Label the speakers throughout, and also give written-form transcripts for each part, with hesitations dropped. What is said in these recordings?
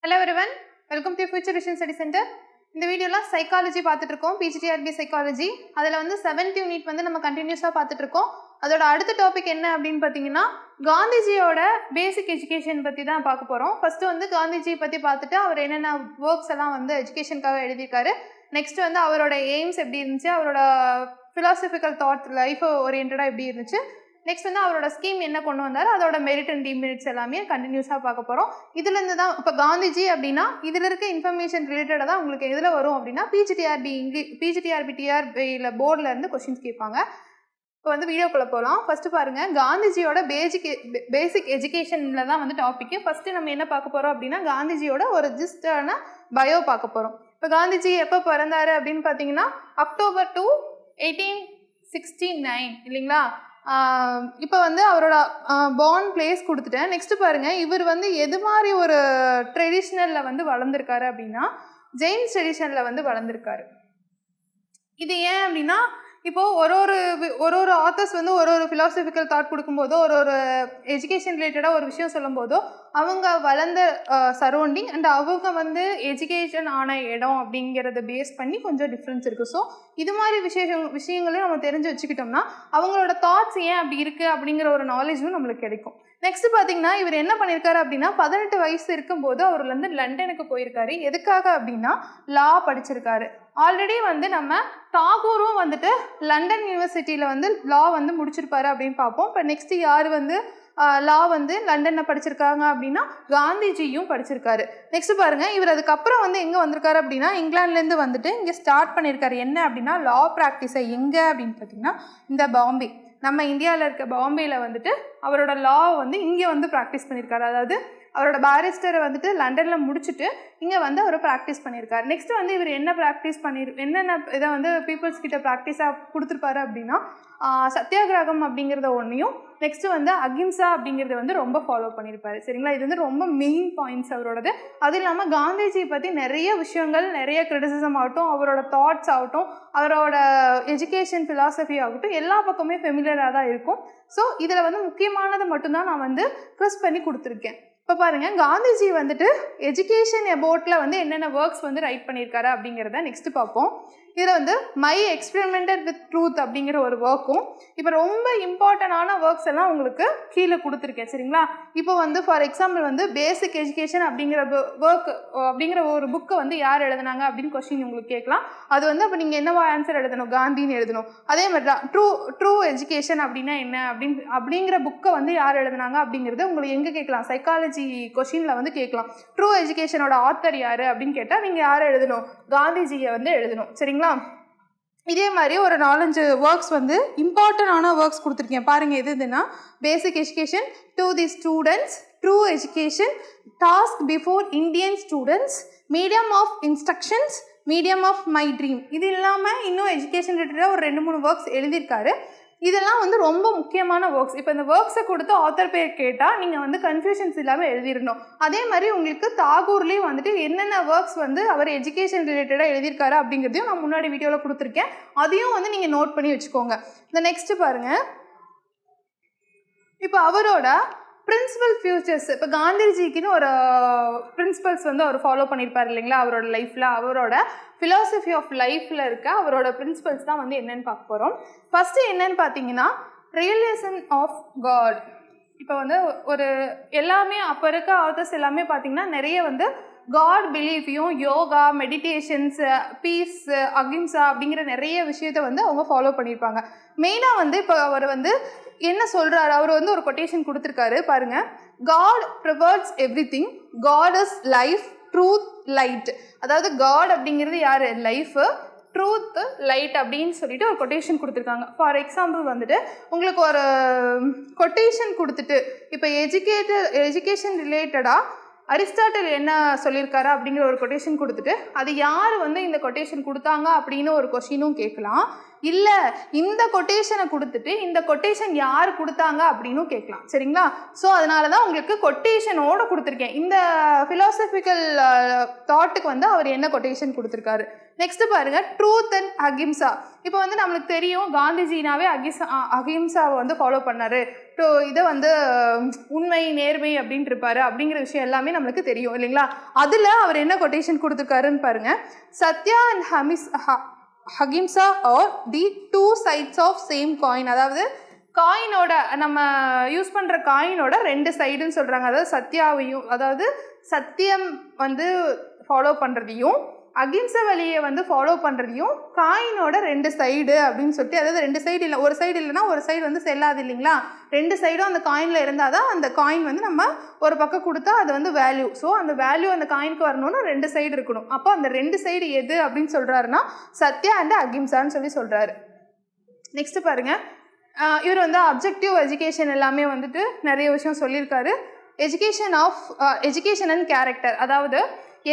Speaker 1: Hello everyone, welcome to Future Vision Study Center. இந்த வீடியோல psychology பார்த்துட்டு இருக்கோம். PGTRB psychology. அதில் வந்து 7th யூனிட் வந்து நம்ம கண்டினியூஸாக பார்த்துட்டு இருக்கோம். அதோட அடுத்த டாபிக் என்ன அப்படின்னு பார்த்தீங்கன்னா காந்திஜியோட பேசிக் எஜுகேஷன் பற்றி தான் பார்க்க போகிறோம். ஃபர்ஸ்ட் வந்து காந்திஜி பற்றி பார்த்துட்டு அவர் என்னென்ன ஒர்க்ஸ் எல்லாம் வந்து எஜுகேஷனுக்காக எழுதியிருக்காரு. நெக்ஸ்ட் வந்து அவரோட எய்ம்ஸ் எப்படி இருந்துச்சு, அவரோட ஃபிலாசபிக்கல் தாட் லைஃப் ஓரியன்டாக எப்படி இருந்துச்சு, நெக்ஸ்ட் வந்து அவரோட ஸ்கீம் என்ன கொண்டு வந்தார், அதோட மெரிட் அண்ட் டிமெரிட்ஸ் எல்லாமே கண்டினியூஸாக பார்க்க போகிறோம். இதுலேருந்து தான் இப்போ காந்திஜி அப்படின்னா இதில் இருக்க இன்ஃபர்மேஷன் ரிலேட்டடாக தான் உங்களுக்கு எதில் வரும் அப்படின்னா பிஜிடிஆர்பி டிஆர்பியில் போர்டில் இருந்து கொஸ்டின்ஸ் கேட்பாங்க. இப்போ வந்து வீடியோக்குள்ளே போகலாம். ஃபஸ்ட்டு பாருங்கள், காந்திஜியோட பேசிக் எஜுகேஷனில் தான் வந்து டாப்பிக்கு. ஃபஸ்ட்டு நம்ம என்ன பார்க்க போகிறோம் அப்படின்னா காந்திஜியோட ஒரு ஜிஸ்டான பயோ பார்க்க போகிறோம். இப்போ காந்திஜி எப்போ பிறந்தாரு அப்படின்னு பார்த்தீங்கன்னா October 2, 1869 இல்லைங்களா. இப்போ வந்து அவரோட பார்ன் பிளேஸ் கொடுத்துட்டேன். நெக்ஸ்ட் பாருங்க, இவர் வந்து எது மாதிரி ஒரு ட்ரெடிஷ்னலில் வந்து வளர்ந்துருக்காரு அப்படின்னா ஜெயின் ட்ரெடிஷனில் வந்து வளர்ந்துருக்காரு. இது ஏன் அப்படின்னா இப்போது ஒரு ஆத்தர்ஸ் வந்து ஒரு ஃபிலாசபிக்கல் தாட் கொடுக்கும்போதோ ஒரு எஜுகேஷன் ரிலேட்டடாக ஒரு விஷயம் சொல்லும் போதோ அவங்க வளர்ந்த சரௌண்டிங் அண்ட் அவங்க வந்து எஜுகேஷன் ஆன இடம் அப்படிங்கிறத பேஸ் பண்ணி கொஞ்சம் டிஃப்ரென்ஸ் இருக்குது. ஸோ இது மாதிரி விஷயங்களையும் நம்ம தெரிஞ்சு வச்சுக்கிட்டோம்னா அவங்களோட தாட்ஸ் ஏன் அப்படி இருக்குது அப்படிங்கிற ஒரு நாலேஜும் நம்மளுக்கு கிடைக்கும். நெக்ஸ்ட் பார்த்தீங்கன்னா இவர் என்ன பண்ணியிருக்காரு அப்படின்னா 18 வயசு இருக்கும்போது அவர் வந்து லண்டனுக்கு போயிருக்காரு. எதுக்காக அப்படின்னா லா படிச்சிருக்காரு. ஆல்ரெடி வந்து நம்ம தாகூரும் வந்துட்டு லண்டன் யூனிவர்சிட்டியில் வந்து லா வந்து முடிச்சிருப்பாரு அப்படின்னு பார்ப்போம். இப்போ நெக்ஸ்ட் யார் வந்து லா வந்து லண்டனில் படிச்சிருக்காங்க அப்படின்னா காந்திஜியும் படிச்சிருக்காரு. நெக்ஸ்ட் பாருங்கள், இவர் அதுக்கப்புறம் வந்து எங்கே வந்திருக்காரு அப்படின்னா இங்கிலாந்துலேருந்து வந்துட்டு இங்கே ஸ்டார்ட் பண்ணியிருக்காரு. என்ன அப்படின்னா லா ப்ராக்டிஸை எங்கே அப்படின்னு பார்த்தீங்கன்னா இந்த பாம்பே, நம்ம இந்தியாவில் இருக்க பாம்பேயில் வந்துட்டு அவரோட லா வந்து இங்கே வந்து ப்ராக்டிஸ் பண்ணியிருக்காரு. அதாவது அவரோட பேரிஸ்டரை வந்துட்டு லண்டனில் முடிச்சுட்டு இங்கே வந்து அவர் ப்ராக்டிஸ் பண்ணியிருக்காரு. நெக்ஸ்ட் வந்து இவர் என்ன ப்ராக்டிஸ் என்னென்ன இதை வந்து பீப்புள்ஸ் கிட்ட ப்ராக்டிஸாக கொடுத்துருப்பாரு அப்படின்னா சத்தியாகிரகம் அப்படிங்கிறத ஒன்றையும், நெக்ஸ்ட் வந்து அகிம்சா அப்படிங்கிறத வந்து ரொம்ப ஃபாலோ பண்ணியிருப்பாரு. சரிங்களா, இது வந்து ரொம்ப மெயின் பாயிண்ட்ஸ் அவரோடது. அது இல்லாமல் காந்திஜி பற்றி நிறைய விஷயங்கள், நிறைய கிரிட்டிசிசம் ஆகட்டும், அவரோட தாட்ஸ் ஆகட்டும், அவரோட எஜுகேஷன் ஃபிலாசபி ஆகட்டும், எல்லா பக்கமே ஃபெமிலியராக தான் இருக்கும். ஸோ இதில் வந்து முக்கியமானது மட்டும்தான் நான் வந்து க்ரிஸ் பண்ணி கொடுத்துருக்கேன். இப்போ பாருங்கள், காந்திஜி வந்துட்டு எஜுகேஷன் அபவுட்டில் வந்து என்னென்ன ஒர்க்ஸ் வந்து ரைட் பண்ணியிருக்காரு அப்படிங்கிறத நெக்ஸ்ட்டு பார்ப்போம். இதில் வந்து மை எக்ஸ்பெரிமெண்டட் வித் ட்ரூத் அப்படிங்கிற ஒரு ஒர்க்கும், இப்போ ரொம்ப இம்பார்ட்டண்டான ஒர்க்ஸ் எல்லாம் உங்களுக்கு கீழே கொடுத்துருக்கேன். சரிங்களா, இப்போ வந்து ஃபார் எக்ஸாம்பிள் வந்து பேசிக் எஜுகேஷன் அப்படிங்கிற ஒர்க் அப்படிங்கிற ஒரு புக்கை வந்து யார் எழுதுனாங்க அப்படின்னு கொஸ்டின் உங்களுக்கு கேட்கலாம். அது வந்து அப்போ நீங்கள் என்னவா ஆன்சர் எழுதணும், காந்தின்னு எழுதணும். அதே மாதிரி தான் ட்ரூ எஜுகேஷன் அப்படின்னா என்ன அப்படிங்கிற புக்கை வந்து யார் எழுதுனாங்க அப்படிங்கிறது உங்களுக்கு எங்கே கேட்கலாம், சைக்காலஜி கொஸ்டினில் வந்து கேட்கலாம். ட்ரூ எஜுகேஷனோட ஆத்தர் யார் அப்படின்னு கேட்டால் நீங்கள் யாரை எழுதணும், காந்திஜியை வந்து எழுதணும். சரிங்களா, இதே மாதிரி ஒரு 4-5 ஒர்க்ஸ் வந்து இம்பார்ட்டண்டான ஒர்க்ஸ் கொடுத்துருக்கேன். பாருங்கள், எதுனா basic education to the students, true education, task before Indian students, medium of instructions, medium of my dream. இது இல்லாமல் இன்னும் எஜுகேஷன் ரிலேட்டடாக ஒரு 2-3 ஒர்க்ஸ் எழுதியிருக்காரு. இதெல்லாம் வந்து ரொம்ப முக்கியமான ஒர்க்ஸ். இப்போ இந்த ஒர்க்ஸை கொடுத்து ஆத்தர் பேர் கேட்டால் நீங்கள் வந்து கன்ஃபியூஷன்ஸ் இல்லாமல் எழுதிடணும். அதே மாதிரி உங்களுக்கு தாகூர்லேயும் வந்துட்டு என்னென்ன ஒர்க்ஸ் வந்து அவர் எஜுகேஷன் ரிலேட்டடாக எழுதியிருக்காரு அப்படிங்கிறதையும் நான் முன்னாடி வீடியோவில் கொடுத்துருக்கேன். அதையும் வந்து நீங்கள் நோட் பண்ணி வச்சுக்கோங்க. இந்த நெக்ஸ்ட்டு பாருங்கள், இப்போ அவரோட பிரின்சிபல் ஃபியூச்சர்ஸ், இப்போ காந்திஜிக்குன்னு ஒரு பிரின்சிபல்ஸ் வந்து அவர் ஃபாலோ பண்ணியிருப்பார் இல்லைங்களா அவரோட லைஃப்பில். அவரோட ஃபிலாசபி ஆஃப் லைஃப்பில் இருக்க அவரோட பிரின்சிபல்ஸ் தான் வந்து என்னென்னு பார்க்க போகிறோம். ஃபஸ்ட்டு என்னன்னு பார்த்தீங்கன்னா ரியலைசேஷன் ஆஃப் காட். இப்போ வந்து ஒரு எல்லாமே அப்போ இருக்க ஆத்தர்ஸ் எல்லாமே பார்த்தீங்கன்னா நிறைய வந்து காட் பிலீஃபையும், யோகா, மெடிடேஷன்ஸ், பீஸ், அகிம்சா அப்படிங்கிற நிறைய விஷயத்தை வந்து அவங்க ஃபாலோ பண்ணியிருப்பாங்க. மெயினாக வந்து இப்போ அவர் வந்து என்ன சொல்கிறாரு, அவர் வந்து ஒரு கொட்டேஷன் கொடுத்துருக்காரு பாருங்கள். God pervades everything, God is life, truth, light. அதாவது காட் அப்படிங்கிறது யார், லைஃபு, ட்ரூத், லைட் அப்படின்னு சொல்லிட்டு ஒரு கொட்டேஷன் கொடுத்துருக்காங்க. ஃபார் எக்ஸாம்பிள் வந்துட்டு உங்களுக்கு ஒரு கொட்டேஷன் கொடுத்துட்டு இப்போ எஜுகேஷன் ரிலேட்டடாக அரிஸ்டாட்டில் என்ன சொல்லியிருக்காரு அப்படிங்கிற ஒரு கொட்டேஷன் கொடுத்துட்டு அது யார் வந்து இந்த கொட்டேஷன் கொடுத்தாங்க அப்படின்னு ஒரு கொஸ்டினும் கேட்கலாம். இல்லை இந்த கொட்டேஷனை கொடுத்துட்டு இந்த கொட்டேஷன் யார் கொடுத்தாங்க அப்படின்னும் கேட்கலாம். சரிங்களா, ஸோ அதனால தான் உங்களுக்கு கொட்டேஷனோடு கொடுத்துருக்கேன். இந்த ஃபிலாசபிக்கல் தாட்டுக்கு வந்து அவர் என்ன கொட்டேஷன் கொடுத்துருக்காரு. நெக்ஸ்ட் பாருங்க ட்ரூத் அண்ட் அகிம்சா. இப்போ வந்து நம்மளுக்கு தெரியும் காந்திஜினாவே அகிம்சாவை வந்து ஃபாலோ பண்ணாரு. இதை வந்து உண்மை நேர்மை அப்படின்ட்டு இருப்பாரு அப்படிங்கிற விஷயம் எல்லாமே நம்மளுக்கு தெரியும் இல்லைங்களா. அதில் அவர் என்ன கொட்டேஷன் கொடுத்துருக்காருன்னு பாருங்க. Satya and ahimsa are the two sides of same coin. அதாவது காயினோட நம்ம யூஸ் பண்ணுற காயினோட ரெண்டு சைடுன்னு சொல்கிறாங்க. அதாவது சத்யாவையும், அதாவது சத்தியம் வந்து ஃபாலோ பண்ணுறதையும் அகிம்சை வழியை வந்து ஃபாலோ பண்ணுறதையும் காயினோட ரெண்டு சைடு அப்படின்னு சொல்லிட்டு, அதாவது ரெண்டு சைடு இல்லை, ஒரு சைடு இல்லைன்னா ஒரு சைடு வந்து செல்லாது இல்லைங்களா. ரெண்டு சைடும் அந்த காயினில் இருந்தால் தான் அந்த காயின் வந்து நம்ம ஒரு பக்கம் கொடுத்தா அது வந்து வேல்யூ. ஸோ அந்த வேல்யூ அந்த காயினுக்கு வரணும்னு ரெண்டு சைடு இருக்கணும். அப்போ அந்த ரெண்டு சைடு எது அப்படின்னு சொல்கிறாருன்னா சத்யா அண்ட் அகிம்சான்னு சொல்லி சொல்கிறாரு. நெக்ஸ்ட் பாருங்கள், இவர் வந்து அப்ஜெக்டிவ் எஜுகேஷன் எல்லாமே வந்துட்டு நிறைய விஷயம் சொல்லியிருக்காரு. Education and character. அதாவது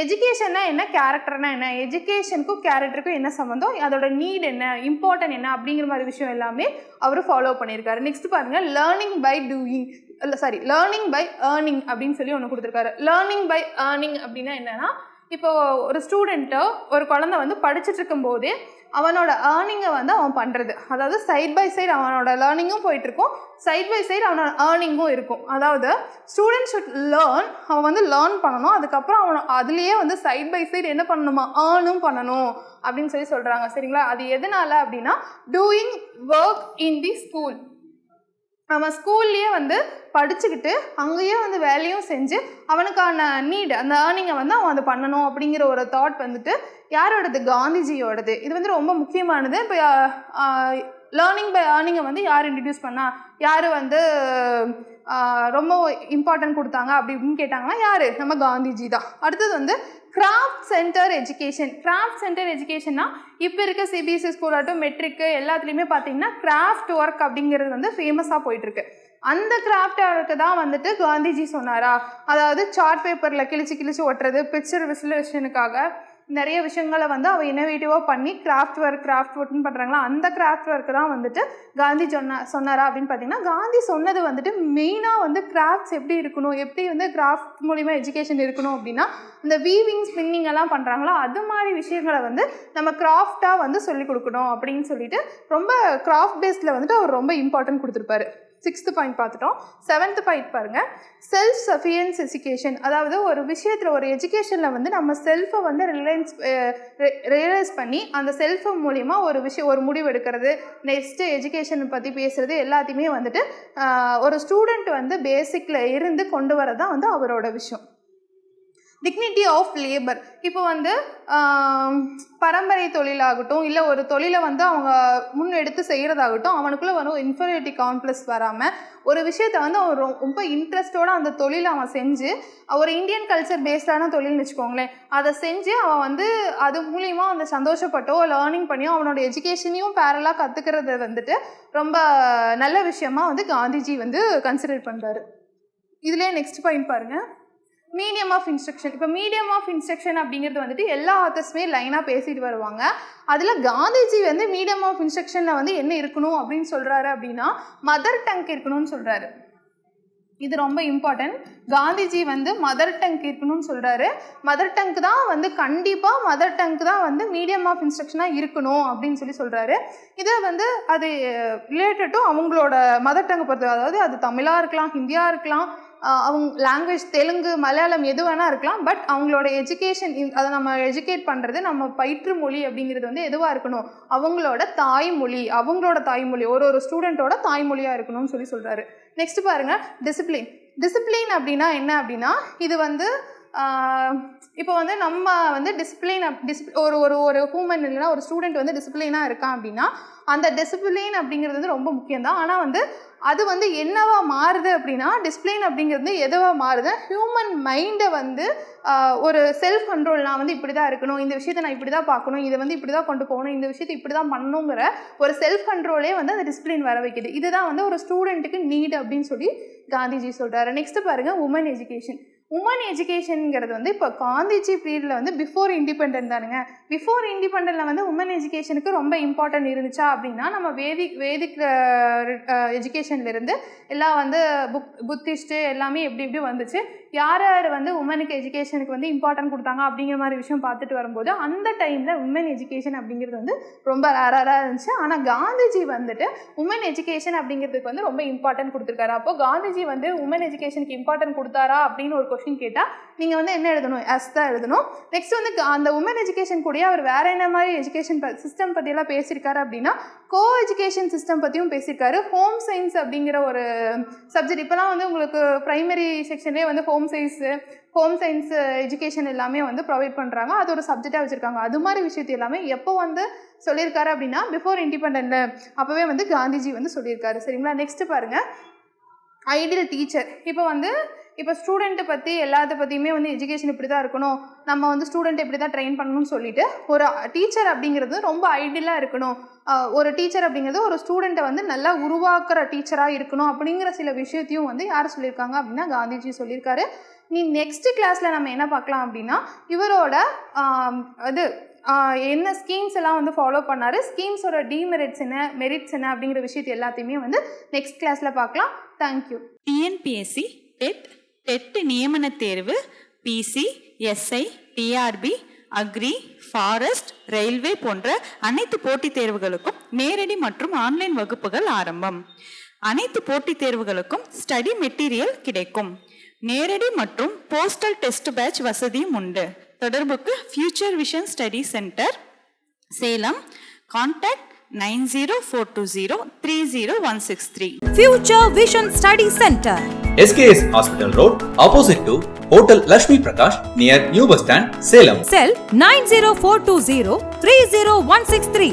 Speaker 1: எஜுகேஷன்னா என்ன, கேரக்டர்னா என்ன, எஜுகேஷனுக்கும் கேரக்டருக்கும் என்ன சம்மந்தம், அதோட நீட் என்ன, இம்பார்ட்டன்ட் என்ன அப்படிங்கிற மாதிரி விஷயம் எல்லாமே அவர் ஃபாலோ பண்ணியிருக்காரு. நெக்ஸ்ட் பாருங்கள், லேர்னிங் பை ஏர்னிங் அப்படின்னு சொல்லி ஒன்று கொடுத்துருக்காரு. லேர்னிங் பை ஏர்னிங் அப்படின்னா என்னன்னா, இப்போ ஒரு ஸ்டூடெண்ட்டோ ஒரு குழந்தை வந்து படிச்சுட்டு இருக்கும்போதே அவனோட ஏர்னிங்கை வந்து அவன் பண்ணுறது. அதாவது சைட் பை சைடு அவனோட லேர்னிங்கும் போயிட்டுருக்கும், சைட் பை சைடு அவனோட ஏர்னிங்கும் இருக்கும். அதாவது ஸ்டூடெண்ட் ஷுட் லேர்ன், அவன் வந்து லேர்ன் பண்ணணும், அதுக்கப்புறம் அவன் அதுலேயே வந்து சைட் பை சைடு என்ன பண்ணணுமா, ஏர்னும் பண்ணணும் அப்படின்னு சொல்லி சொல்கிறாங்க. சரிங்களா. அது எதனால அப்படின்னா doing work in the school. அவன் ஸ்கூல்லையே வந்து படிச்சுக்கிட்டு அங்கேயே வந்து வேலையும் செஞ்சு அவனுக்கான நீட், அந்த ஏர்னிங்கை வந்து அவன் அதை பண்ணணும் அப்படிங்கிற ஒரு தாட் வந்துட்டு யாரோடது, காந்திஜியோடது. இது வந்து ரொம்ப முக்கியமானது. இப்போ லேர்னிங் பை ஏர்னிங்கை வந்து யார் இன்ட்ரடியூஸ் பண்ணா, யார் வந்து ரொம்ப இம்பார்ட்டன்ட் கொடுத்தாங்க அப்படி இப்படின்னு கேட்டாங்கன்னா யார், நம்ம காந்திஜி தான். அடுத்தது வந்து craft centre education. Craft centre எஜுகேஷன்னா இப்போ இருக்க சிபிஎஸ்சி ஸ்கூல் ஆகட்டும், மெட்ரிக்கு எல்லாத்துலேயுமே பார்த்தீங்கன்னா கிராஃப்ட் ஒர்க் அப்படிங்கிறது வந்து ஃபேமஸாக போயிட்டுருக்கு. அந்த கிராஃப்ட் ஒர்க்கு தான் வந்துட்டு காந்திஜி சொன்னாரா, அதாவது சார்ட் பேப்பரில் கிழிச்சு ஒட்டுறது, பிக்சர் விசுலேஷனுக்காக நிறைய விஷயங்களை வந்து அவள் இன்னோவேட்டிவாக பண்ணி கிராஃப்ட் ஒர்க்னு பண்ணுறாங்களா, அந்த கிராஃப்ட் ஒர்க்கு தான் வந்துட்டு காந்தி சொன்னாரா அப்படின்னு பார்த்தீங்கன்னா, காந்தி சொன்னது வந்துட்டு மெயினாக வந்து கிராஃப்ட்ஸ் எப்படி இருக்கணும், எப்படி வந்து கிராஃப்ட் மூலிமா எஜுகேஷன் இருக்கணும் அப்படின்னா, இந்த வீவிங் ஸ்பின்னிங் எல்லாம் பண்ணுறாங்களோ அது மாதிரி விஷயங்களை வந்து நம்ம கிராஃப்டாக வந்து சொல்லிக் கொடுக்கணும் அப்படின்னு சொல்லிட்டு ரொம்ப கிராஃப்ட் பேஸில் வந்துட்டு அவர் ரொம்ப இம்பார்ட்டன்ட் கொடுத்துருப்பாரு. 6th பாயிண்ட் பார்த்துட்டோம். 7th பாயிண்ட் பாருங்கள், செல்ஃப் சஃபியன்ஸ் எஜுகேஷன். அதாவது ஒரு விஷயத்தில், ஒரு எஜுகேஷனில் வந்து நம்ம செல்ஃபை வந்து ரியலைஸ் பண்ணி அந்த செல்ஃபு மூலிமா ஒரு முடிவு எடுக்கிறது, நெக்ஸ்ட்டு எஜுகேஷனை பற்றி பேசுகிறது எல்லாத்தையுமே வந்துட்டு ஒரு ஸ்டூடெண்ட் வந்து பேசிக்கில் இருந்து கொண்டு வரது தான் வந்து அவரோட விஷயம். Dignity of labour. இப்போ வந்து பரம்பரை தொழிலாகட்டும், இல்லை ஒரு தொழிலை வந்து அவங்க முன்னெடுத்து செய்கிறதாகட்டும், அவனுக்குள்ளே வரும் இன்ஃபீரியாரிட்டி காம்ப்ளெக்ஸ் வராமல் ஒரு விஷயத்தை வந்து அவன் ரொம்ப இன்ட்ரெஸ்டோடு அந்த தொழிலை அவன் செஞ்சு, ஒரு இந்தியன் கல்ச்சர் பேஸ்டான தொழில்னு வச்சுக்கோங்களேன், அதை செஞ்சு அவன் வந்து அது மூலிமா அந்த சந்தோஷப்பட்டோ லேர்னிங் பண்ணியோ அவனோட எஜுகேஷனையும் பேரலாக கற்றுக்கிறது வந்துட்டு ரொம்ப நல்ல விஷயமா வந்து காந்திஜி வந்து கன்சிடர் பண்ணுறாரு. இதுலேயே நெக்ஸ்ட் பாயிண்ட் பாருங்கள், மீடியம் ஆஃப் இன்ஸ்ட்ரக்ஷன். இப்போ மீடியம் ஆஃப் இன்ஸ்ட்ரக்ஷன் அப்படிங்கிறது வந்துட்டு எல்லா ஆத்தர்ஸுமே லைனாக பேசிட்டு வருவாங்க. அதில் காந்திஜி வந்து மீடியம் ஆஃப் இன்ஸ்ட்ரக்ஷனில் வந்து என்ன இருக்கணும் அப்படின்னு சொல்கிறாரு அப்படின்னா, மதர் டங் இருக்கணும்னு சொல்கிறாரு. இது ரொம்ப இம்பார்ட்டன்ட். காந்திஜி வந்து மதர் டங் இருக்கணும்னு சொல்கிறாரு. மதர் டங்க்கு தான் வந்து கண்டிப்பாக மதர் டங்க்கு தான் வந்து மீடியம் ஆஃப் இன்ஸ்ட்ரக்ஷனாக இருக்கணும் அப்படின்னு சொல்லி சொல்கிறாரு. இதை வந்து அது ரிலேட்டடும் அவங்களோட மதர் டங்கை பொறுத்து, அதாவது அது தமிழாக இருக்கலாம், ஹிந்தியாக இருக்கலாம், அவங்க லாங்குவேஜ் தெலுங்கு, மலையாளம் எது வேணால் இருக்கலாம். பட் அவங்களோட எஜுகேஷன், அதை நம்ம எஜுகேட் பண்ணுறது, நம்ம பயிற்று மொழி அப்படிங்கிறது வந்து எதுவாக இருக்கணும், அவங்களோட தாய்மொழி ஒரு ஸ்டூடெண்ட்டோட தாய்மொழியாக இருக்கணும்னு சொல்லி சொல்கிறாரு. நெக்ஸ்ட் பாருங்கள், டிசிப்ளின் அப்படின்னா என்ன அப்படின்னா, இது வந்து இப்போ வந்து நம்ம வந்து ஒரு ஹியூமன் இல்லைன்னா ஒரு ஸ்டூடெண்ட் வந்து டிசிப்ளினாக இருக்கான் அப்படின்னா, அந்த டிசிப்ளின் அப்படிங்கிறது வந்து ரொம்ப முக்கியம்தான். ஆனால் வந்து அது வந்து என்னவா மாறுது அப்படின்னா, டிசிப்ளின் அப்படிங்கிறது எதுவாக மாறுது, ஹியூமன் மைண்டை வந்து ஒரு செல்ஃப் கண்ட்ரோல், நான் வந்து இப்படி தான் இருக்கணும், இந்த விஷயத்தை நான் இப்படி தான் பார்க்கணும், இதை வந்து இப்படி தான் கொண்டு போகணும், இந்த விஷயத்தை இப்படி தான் பண்ணணுங்கிற ஒரு செல்ஃப் கண்ட்ரோலே வந்து அந்த டிசிப்ளின் வர வைக்குது. இதுதான் வந்து ஒரு ஸ்டூடெண்ட்டுக்கு நீட் அப்படின்னு சொல்லி காந்திஜி சொல்கிறாரு. நெக்ஸ்ட் பாருங்கள், உமன் எஜுகேஷன். உமன் எஜுகேஷனுங்கிறது வந்து இப்போ காந்திஜி பீரியடில் வந்து பிஃபோர் இண்டிபெண்டன்ட் தானுங்க. பிஃபோர் இண்டிபெண்டன்ட்டில் வந்து உமன் எஜுகேஷனுக்கு ரொம்ப இம்பார்ட்டன்ட் இருந்துச்சா அப்படின்னா, நம்ம வேதிக் எஜுகேஷன்லேருந்து எல்லாம் வந்து புத்திஸ்ட்டு எல்லாமே எப்படி வந்துச்சு. யார் யார் வந்து உமனுக்கு எஜுகேஷனுக்கு வந்து இம்பார்ட்டன்ட் கொடுத்தாங்க அப்படிங்கிற மாதிரி விஷயம் பார்த்துட்டு வரும்போது அந்த டைமில் உமன் எஜுகேஷன் அப்படிங்கிறது வந்து ரொம்ப ரேராக இருந்துச்சு. ஆனால் காந்திஜி வந்துட்டு உமன் எஜுகேஷன் அப்படிங்கிறதுக்கு வந்து ரொம்ப இம்பார்ட்டன்ட் கொடுத்துருக்காரு. அப்போது காந்திஜி வந்து உமன் எஜுகேஷனுக்கு இம்பார்ட்டன்ட் கொடுத்தாரா அப்படின்னு ஒரு கொஸ்டின் கேட்டால் நீங்கள் வந்து என்ன எழுதணும்? எஸ் தான் எழுதணும். நெக்ஸ்ட் வந்து அந்த உமன் எஜுகேஷன் கூட அவர் வேறு என்ன மாதிரி எஜுகேஷன் சிஸ்டம் பற்றியெல்லாம் பேசியிருக்காரு அப்படின்னா கோ எஜுகேஷன் சிஸ்டம் பற்றியும் பேசியிருக்காரு. ஹோம் சயின்ஸ் அப்படிங்கிற ஒரு சப்ஜெக்ட் இப்போலாம் வந்து உங்களுக்கு ப்ரைமரி செக்ஷன்லேயே வந்து ஹோம் சயின்ஸ் எஜுகேஷன் எல்லாமே வந்து ப்ரொவைட் பண்ணுறாங்க. அது ஒரு சப்ஜெக்டாக வச்சுருக்காங்க. அது மாதிரி விஷயத்தை எல்லாமே எப்போ வந்து சொல்லியிருக்காரு அப்படின்னா பிஃபோர் இண்டிபெண்டன்ட் அப்போவே வந்து காந்திஜி வந்து சொல்லியிருக்காரு. சரிங்களா? நெக்ஸ்ட்டு பாருங்கள், ஐடியல் டீச்சர். இப்போ ஸ்டூடெண்ட்டை பற்றி எல்லாத்த பற்றியுமே வந்து எஜுகேஷன் இப்படி தான் இருக்கணும், நம்ம வந்து ஸ்டூடெண்ட் இப்படி தான் ட்ரெயின் பண்ணணும்னு சொல்லிட்டு ஒரு டீச்சர் அப்படிங்கிறது ரொம்ப ஐடியலாக இருக்கணும். ஒரு டீச்சர் அப்படிங்கிறது ஒரு ஸ்டூடெண்ட்டை வந்து நல்லா உருவாக்குற டீச்சராக இருக்கணும் அப்படிங்கிற சில விஷயத்தையும் வந்து யார் சொல்லியிருக்காங்க அப்படின்னா காந்திஜி சொல்லியிருக்காரு. நெக்ஸ்ட் கிளாஸில் நம்ம என்ன பார்க்கலாம் அப்படின்னா இவரோட என்ன ஸ்கீம்ஸ் எல்லாம் வந்து ஃபாலோ பண்ணார், ஸ்கீம்ஸோட டிமெரிட்ஸ் என்ன, மெரிட்ஸ் என்ன அப்படிங்கிற விஷயத்தை எல்லாத்தையுமே வந்து நெக்ஸ்ட் கிளாஸில் பார்க்கலாம். தேங்க்யூ.
Speaker 2: டிஎன்பிஎஸ்சி டெட் நியமன தேர்வு, PC, SI, TRB, agri, forest, railway போன்ற அனைத்து போட்டித் தேர்வுகளுக்கும் நேரடி மற்றும் ஆன்லைன் வகுப்புகள் ஆரம்பம். அனைத்து போட்டித் தேர்வுகளுக்கும் ஸ்டடி மெட்டீரியல் கிடைக்கும். நேரடி மற்றும் போஸ்டல் டெஸ்ட் பேட்ச் வசதியும் உண்டு. தொடர்புக்கு future vision study centre, Salem. Contact 9042030163.
Speaker 3: Future Vision Study Center,
Speaker 4: SKS Hospital Road, opposite to Hotel Lakshmi Prakash, near New Bus Stand, Salem.
Speaker 3: Cell 90420 30163.